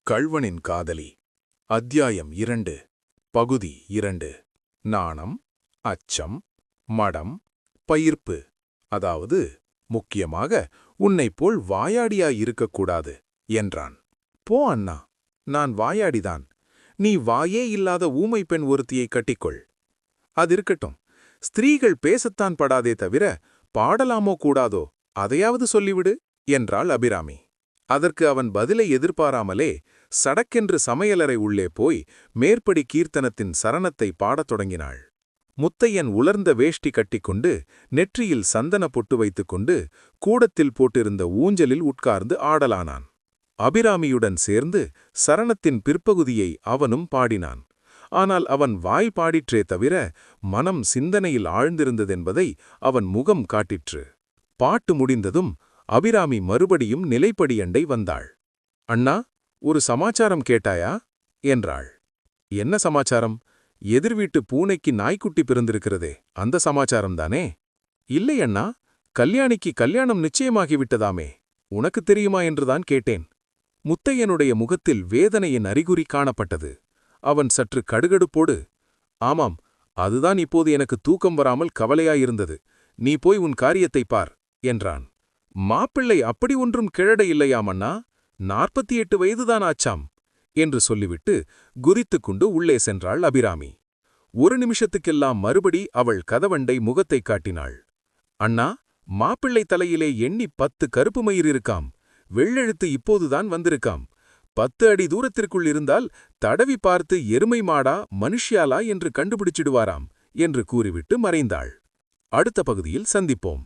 கள்வனின் காதலி அத்தியாயம் 2 பகுதி 2 நாணம் அச்சம் மடம் பயிர்ப்பு அதாவது முக்கியமாக உன்னைப்போல் வாயாடியாய் இருக்கக்கூடாது என்றான். போ அண்ணா, நான் வாயாடிதான். நீ வாயே இல்லாத ஊமை பெண் ஒருத்தியை கட்டிக்கொள். அதிருக்கட்டும், ஸ்திரீகள் பேசத்தான் படாதே தவிர பாடலாமோ கூடாதோ, அதையாவது சொல்லிவிடு என்றாள் அபிராமி. அதற்கு அவன் பதிலை எதிர்பாராமலே சடக்கென்று சமையலறை உள்ளே போய் மேற்படி கீர்த்தனத்தின் சரணத்தை பாடத் தொடங்கினாள். முத்தையன் உலர்ந்த வேஷ்டி கட்டிக்கொண்டு நெற்றியில் சந்தன பொட்டு வைத்துக்கொண்டு கூடத்தில் போட்டிருந்த ஊஞ்சலில் உட்கார்ந்து ஆடலானான். அபிராமியுடன் சேர்ந்து சரணத்தின் பிற்பகுதியை அவனும் பாடினான். ஆனால் அவன் வாய் பாடிற்றே தவிர மனம் சிந்தனையில் ஆழ்ந்திருந்ததென்பதை அவன் முகம் காட்டிற்று. பாட்டு முடிந்ததும் அபிராமி மறுபடியும் நிலைப்படியண்டை வந்தாள். அண்ணா, ஒரு சமாச்சாரம் கேட்டாயா என்றாள். என்ன சமாச்சாரம்? எதிர்வீட்டு பூனைக்கு நாய்க்குட்டி பிறந்திருக்கிறதே, அந்த சமாச்சாரம்தானே? இல்லை அண்ணா, கல்யாணிக்கு கல்யாணம் நிச்சயமாகிவிட்டதாமே, உனக்கு தெரியுமா என்றுதான் கேட்டேன். முத்தையனுடைய முகத்தில் வேதனையின் அறிகுறி காணப்பட்டது. அவன் சற்று கடுகடுப்போடு, ஆமாம், அதுதான் இப்போது எனக்கு தூக்கம் வராமல் கவலையாயிருந்தது. நீ போய் உன் காரியத்தைப் பார் என்றான். மாப்பிள்ளை அப்படி ஒன்றும் கிழட இல்லையாமண்ணா, 48 வயதுதான் ஆச்சாம் என்று சொல்லிவிட்டு குதித்துக் கொண்டு உள்ளே சென்றாள் அபிராமி. ஒரு நிமிஷத்துக்கெல்லாம் மறுபடி அவள் கதவண்டை முகத்தைக் காட்டினாள். அண்ணா, மாப்பிள்ளை தலையிலே எண்ணி 10 கருப்பு மயிர் இருக்காம். வெள்ளெழுத்து இப்போதுதான் வந்திருக்காம். 10 அடி தூரத்திற்குள் இருந்தால் தடவி பார்த்து எருமை மாடா மனுஷ்யாலா என்று கண்டுபிடிச்சிடுவாராம் என்று கூறிவிட்டு மறைந்தாள். அடுத்த பகுதியில் சந்திப்போம்.